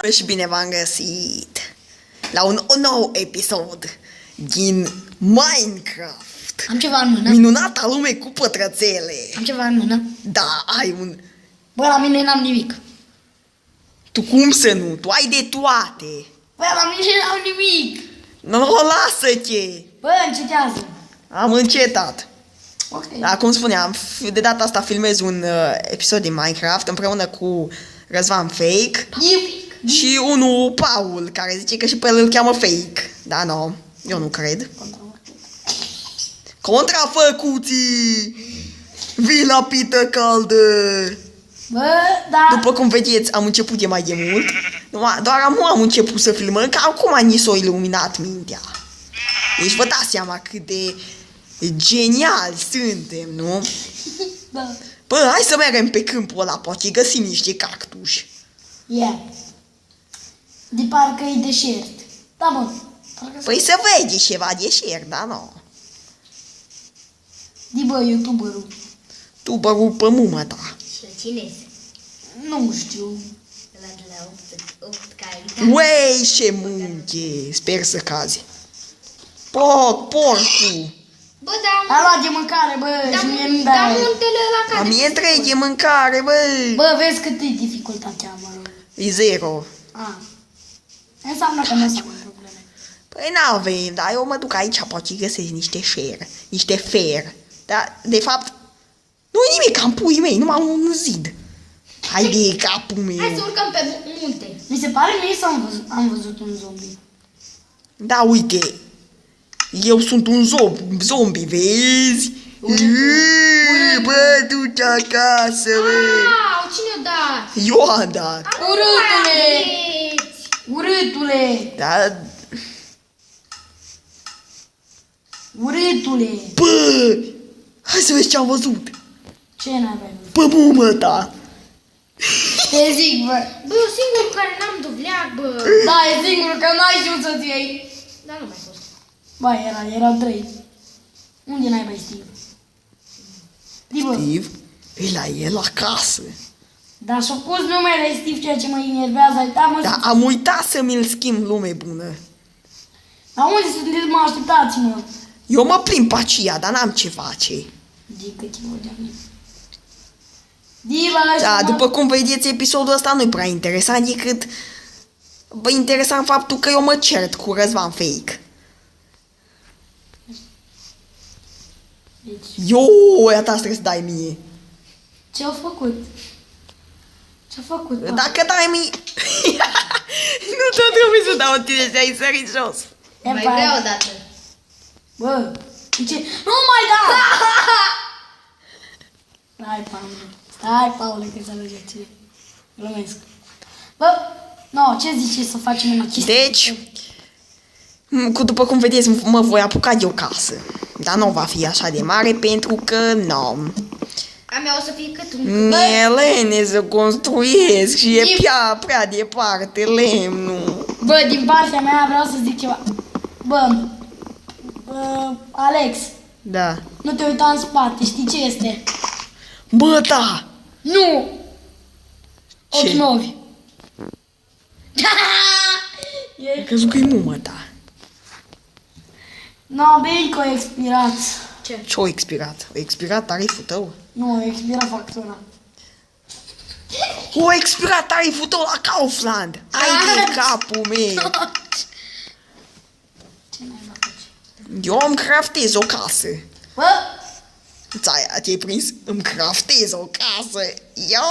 Și bine v-am găsit la un nou episod din Minecraft. Am ceva în mână. Minunata lume cu pătrățele. Am ceva în mână. Da, ai un... Bă, la mine n-am nimic. Tu cum să nu? Tu ai de toate. Bă, la mine n-am nimic. Nu, lasă-te. Bă, încetează. Am încetat. Ok. Da, cum spuneam, de data asta filmez un episod din Minecraft împreună cu Răzvan Fake și unul Paul, care zice că și pe el îl cheamă Fake. Da, nu, eu nu cred. Contrafăcuții! Vin la pită caldă! Bă, da. După cum vedeți, am început de mai de mult. Doar am început să filmăm, că acum ni s-a iluminat mintea. Deci vă dați seama cât de geniali suntem, nu? Da. Bă, hai să mergem pe câmpul ăla, poate găsim niște cactuși. Yeah. De parcă e deșert. Da, bă. Păi să vezi ceva deșert, da, nu? Di, bă, youtuberul. Tu bărul pe mumă ta. Și cine este? Nu știu. Ăla de la 8 calitate. Uei, ce munche! Sper să cazi. Porcu! Bă, da, A luat de mâncare, bă, și mie nu da dai. muntele ăla A care... mie trei de mâncare, bă! Bă, vezi cât e dificultatea, mă rog. E zero. A. Înseamnă că nu sunt probleme. Păi n-avem, dar eu mă duc aici, poate găsesc niște șer, niște fer. Dar, de fapt, nu-i nimic, am puii mei, numai un zid. Hai de capul meu. Hai să urcăm pe munte. Mi se pare mie să am văzut un zombie. Da, uite, eu sunt un zombie, vezi? Bă, du-te acasă, bă! Au, cine-o dat? Eu am dat. Urâtule! Aveți. Urâtule! Da, Urâtule! bă! Hai să vezi ce am văzut. Ce n-aveai văzut? Bă, mumă ta! Te zic, bă! Bă, eu singurul care n-am duvleac, bă. Da, e singurul că n-ai știut să-ți iei. Dar nu mai fost. Ba, erau 3. Unde n-ai mai Steve? Steve, Steve, e la el acasă. dar și-a pus numele Steve, ceea ce mă enervează. Uita, mă, Dar am uitat să mi-l schimb, lume bună. la unde sunteți, mă, așteptați-mă? Eu mă plimb pe aceea, dar n-am ce face. Zic că te văd de mine. Diva, Da, după cum vedeți, episodul ăsta nu-i prea interesant, decât... Bă, interesant faptul că eu mă cert cu Răzvan Fake. Deci, Eu, ăia ta trebuie să dai mie. ce-au făcut? Ce-au făcut? bă? Dacă dai mie... Nu tot trebuie să dau tine și ai sărit jos. E, Mai pa- vreau o dată. Bă, ce? Nu mai da! Stai, Paule. Paule, că să ajunge ție. Glumesc. Bă, no, ce zici să facem în chestie? Deci, după cum vedeți, mă voi apuca de o casă. Dar nu va fi așa de mare pentru că, nu, A mea o să fie cât un... mi-e lene să construiesc și e prea departe lemnul. Bă, din partea mea vreau să zic ceva. Bă, Alex, Da. nu te uita în spate, știi ce este? Bă, da! Nu! Ce? 8 novi. Ai crezut că e mumă ta. No, bine că a expirat. Ce-a expirat? A expirat tariful tău? Nu, a expirat factura. A expirat tariful tău la Kaufland! Ai de capul meu! Ce n-ai făcut? Eu îmi craftez o casă. Bă, Te-ai prins? Îmi craftez o casă. Ia,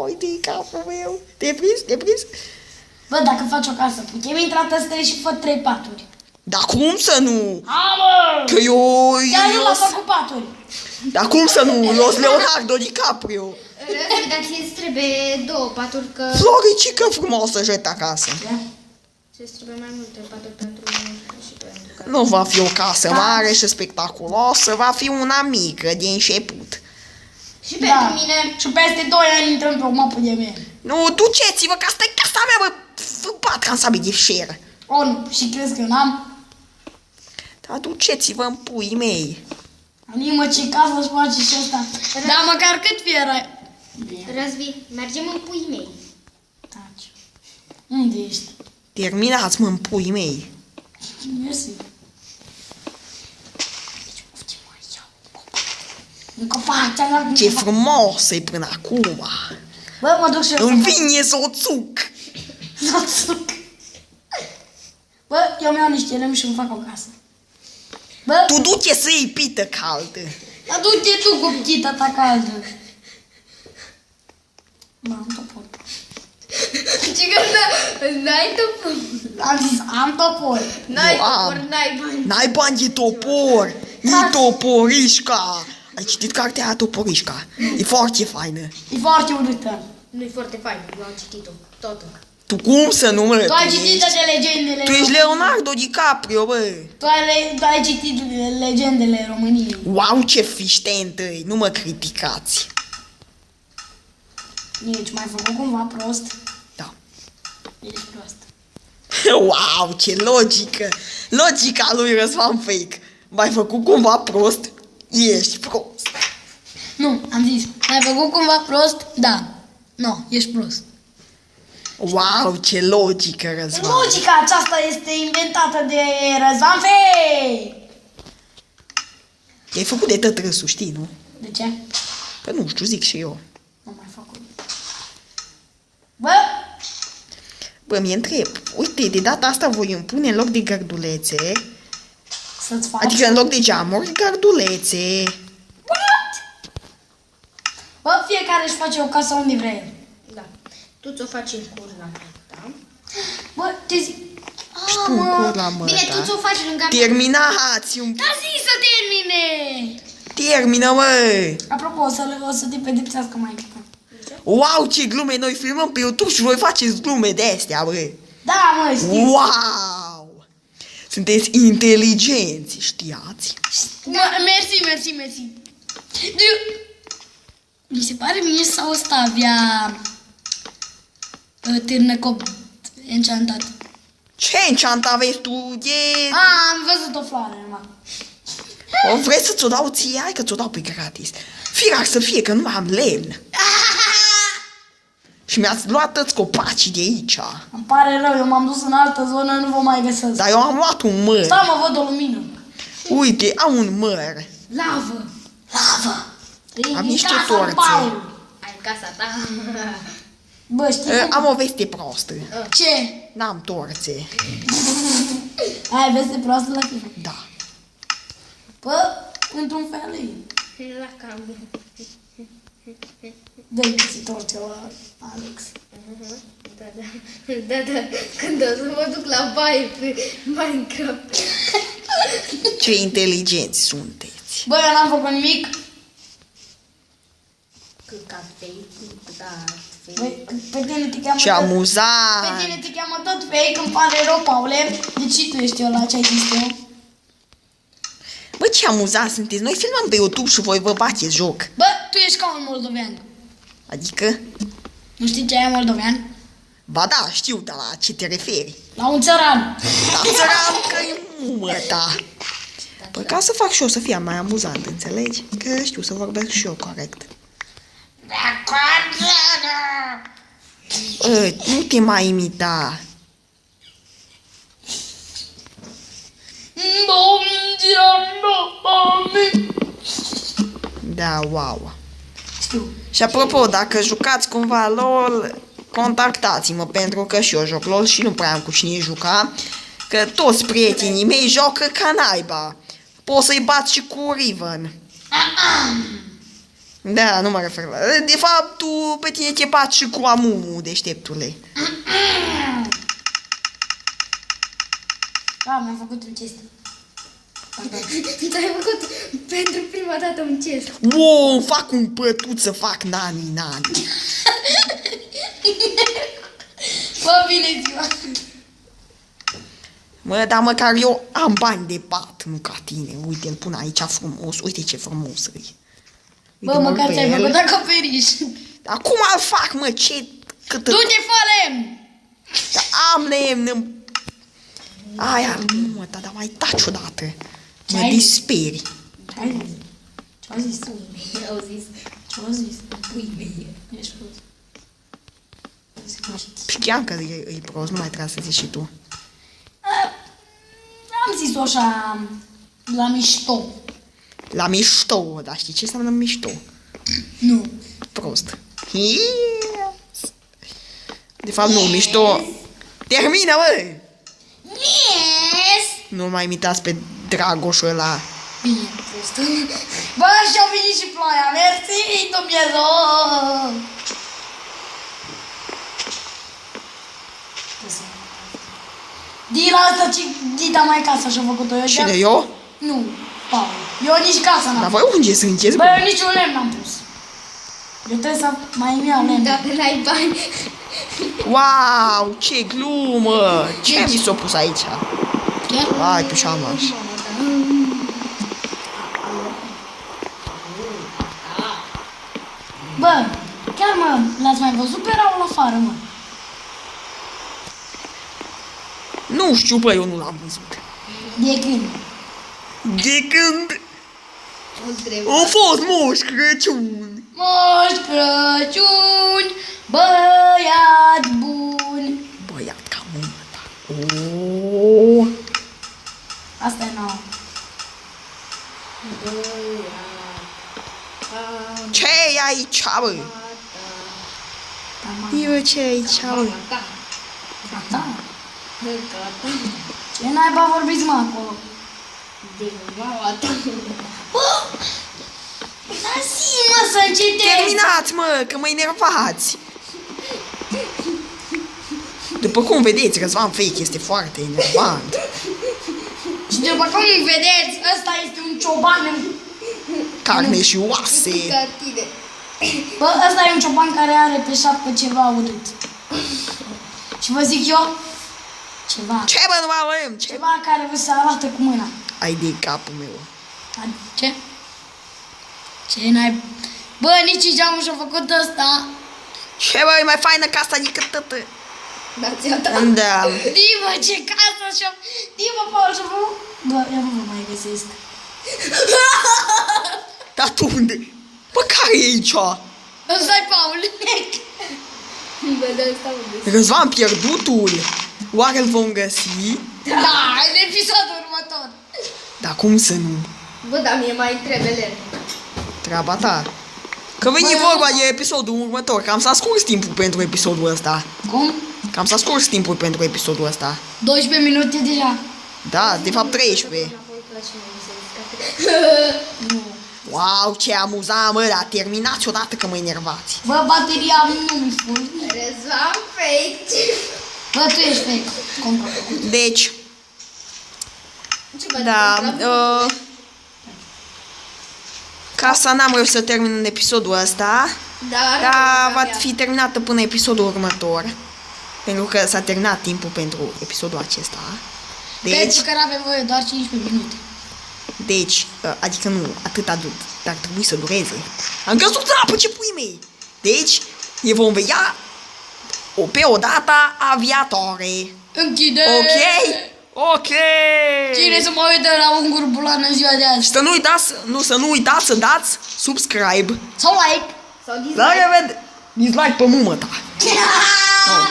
uite capul meu. Te-ai prins? bă, dacă faci o casă, putem intra tăstări și fă 3 paturi. Dar cum să nu? Ha, mă! Că eu... Chiar nu l-a făcut paturi. Dar cum să nu? Eu sunt Leonardo DiCaprio. Răzvi, dar ție îți trebuie 2 paturi, că... Floricică frumoasă, jet acasă. Ți-ți trebuie mai multe paturi pentru mine și pentru că... Nu va fi o casă mare și spectaculoasă, va fi una mică de început. Și pentru mine... Și peste 2 ani intrăm pe o mapă de mine. Nu, duceți-vă, că asta e casa mea, bă! Vă bat ca în sabii de șer. O, nu. Și crezi că eu n-am? Dar duceți-vă în puii mei. Animă, ce casă își face și ăsta. Dar măcar cât fie era. Răzvi, mergem în puii mei. Taci. Unde ești? Terminați, mă, în puii mei. Mersi. În copac, ți-am luat Ce frumos e până acum. Bă, mă duc și eu Îmi să fac. vine să o țuc. Bă, eu mi-au niște lemn și îmi fac o casă. Bă, Tu du-te să iei pită caldă. adu-te tu cu ptita ta caldă. Bă, am topor. Ce că n-ai topor. Am zis, am topor. N-ai Eu am. topor, n-ai bani. N-ai bani de topor. Ni toporișca. Ai citit cartea aia Toporișca? E foarte faină. E foarte urâtă. Nu-i foarte fain, eu am citit-o, totul. Tu cum să nu, mă? Tu ai Tu citit ești, de legendele. tu ești Leonardo DiCaprio, bă. Tu ai citit legendele României. Wow, ce fiștentă e. Nu mă criticați. Nici mai făcut cumva prost. Da. Ești prost. Wow, ce logică. Logica lui Răzvan Fake. M-ai făcut cumva prost? Ești prost. Nu, am zis, ai făcut cumva prost? Da. Nu, ești prost. Wow, ce logică, Răzvan. Logica aceasta este inventată de Răzvan Fei. Te-ai făcut de tot râsul, știi, nu? De ce? Că nu știu, zic și eu. Nu mai făcut. Bă, Bă, mi întreb. Uite, de data asta voi îmi pune în loc de gărdulețe, să-ți faci. adică în loc de geamuri, gărdulețe. What? Bă, fiecare își face o casă unde vrea el. Da. Tu ți-o faci în cur la da? Bă, te zic. Și tu în cur la mă, Bine, tu da? ți-o faci lângă... Terminați un... Da, zi să termine! Termină, mă! Apropo, o să te pedepsească mai mult. Wow, ce glume! Noi filmăm pe YouTube și voi faceți glume de astea, bă! Da, mă, știu. Wow! Sunteți inteligenți, știați? Mersi. Mi se pare mie sau ăsta avea târnăcop enchantat. Ce enchant aveți tu? E... Am văzut o floare numai. O, vrei să ți-o dau ție? Hai că ți-o dau pe gratis. Firar să fie, că nu mai am lemn. Și mi-ați luat toți copacii de aici. Îmi pare rău, eu m-am dus în altă zonă, nu vă mai găsesc. Dar eu am luat un măr. Stai, mă, văd o lumină. Uite, am un măr. Lavă. Am E niște casa lui torțe. Paul. Ai în casa ta. Bă, știi cum? Am o veste proastă. Ce? N-am torțe. Ai veste proastă la tine? Da. Bă, într-un fel e. La camă. Dă-i torțe la Alex. Da. Când o să mă duc la baie pe Minecraft. Ce inteligenți sunteți. Bă, eu n-am făcut nimic. Cu cafei, cu Băi, pe tine te cheamă Ce tot... amuzant. Pe tine te cheamă tot fake, îmi pare rău, Paule. Deci și tu ești eu la ce ai zis tu. Bă, ce amuzant sunteți. Noi filmăm pe YouTube și voi vă bateți joc. Bă, tu ești ca un moldovean. Adică? Nu știi ce e moldovean? Ba da, știu, dar la ce te referi? La un țăran. Da, țăran că e mumă ta. Păi ca să fac și eu să fie mai amuzant, înțelegi? Că știu să vorbesc și eu corect. Nu te mai imita. Da, wow. Știu. Și apropo, dacă jucați cumva LOL, contactați-mă, pentru că și eu joc LOL și nu prea am cu cine juca, că toți prietenii mei joacă ca naiba. Poți să-i bați și cu Riven. Da, nu mă refer la... De fapt, tu pe tine te bați și cu Amumu, deșteptule. Da, mi-am făcut un chest. Ți-ai făcut pentru prima dată un chest. Wow, îmi fac un pătut să fac nani. Bă, bine ziua. Mă, dar măcar eu am bani de pat, nu ca tine. Uite, îl pun aici frumos. Uite ce frumos e. Bă, măcar ți-ai făcut acoperiș. Dar cum al fac, mă? Ce... Câtă... Du-te, fă lemn! Dar am lemn. Aia, nu, mă, dar mai taci odată. Ce Mă ai zis? disperi. Ce-au zis tu? Au zis. Ce-au zis? Pui mei. Ești prost. Știam că e prost, nu mai trebuie să zici și tu. Am zis-o așa, la mișto. La mișto, dar știi ce înseamnă mișto? Nu. Prost. Yes. De fapt nu, mișto. Termină, bă! Yes! Nu mai imitați pe Dragoșul ăla. Bine, prost. Bă, și-a venit și ploaia. Mersi, Dumnezeu! Din asta, Dita mai casa și-a făcut-o. Eu Cine, eu? Nu, Paul. Eu nici casa Dar n-am. voi unde sunteți? Bă, eu nici un lemn n-am pus. Eu trebuie să mai îmi iau lemn. Dacă n-ai bani. Wow, ce glumă! Ce mi s-a pus aici? Chiar? Hai, pișamaș. Bă, chiar mă, l-ați mai văzut pe Raul afară, mă? Nu știu, bă, eu nu l-am văzut. De când? De când Nu trebuie. a fost Moș Crăciun. Moș Crăciun, băiat bun. Băiat ca mâna ta. Oh. Asta e nouă. Ce e aici, bă? Eu ce e aici, bă? Gata. Ce naiba vorbiți, mă, acolo? De mama ta. Bă! Dar zi, mă, să încetezi! Terminați, mă, că mă enervați. După cum vedeți, Răzvan Fake este foarte enervant. Și după cum vedeți, ăsta este un cioban în... Carne și oase. Ca tine. Bă, ăsta e un cioban care are pe șapcă ceva urât. Și vă zic eu, ceva. Ce, bă, nu mai avem? Ce? Ceva care vă se arată cu mâna. Ai de capul meu. Ce? Ce n-ai... Bă, nici geamul și-a făcut ăsta. Ce, bă, e mai faină ca asta decât tătă. Dați-o ta. Da. Divă, ce casă și-a... Divă, Paul, și-a făcut... Bă, eu nu vă mai găsesc. Dar tu unde? Bă, care e aici? Ăsta-i Paul. Bă, dar ăsta unde? Răzvan pierdutul. Oare îl vom găsi? Da, în episodul următor. Dar cum să nu? Bă, dar mie mai trebuie lemn. Treaba ta. Că veni Bă, vorba de episodul următor. Cam s-a scurs timpul pentru episodul ăsta. Cum? Cam s-a scurs timpul pentru episodul ăsta. 12 minute deja. Da, de fapt 13. Nu. Wow, ce amuzant, mă, dar terminați odată că mă enervați. Bă, bateria nu mi spui. Răzvan Fake. Bă, tu ești fake. Compra. Deci, Ce bă, da, ca asta n-am reușit să termin în episodul ăsta, dar va fi terminată până episodul următor. Pentru că s-a terminat timpul pentru episodul acesta. Pentru că n-avem voie doar 15 minute. Deci, adică nu, atâta dar trebuie să dureze. Am căzut în apă, ce pui mei! Deci, ne vom vedea pe o dată aviatoare. Închide! Ok? Cine să mă uită la un gurbulan în ziua de azi? Și să nu uitați să dați subscribe. Sau like! Sau La dislike. revedere! Dislike pe mumă ta.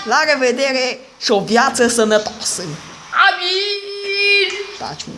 La revedere și o viață sănătoasă. Amin! Taci, mă.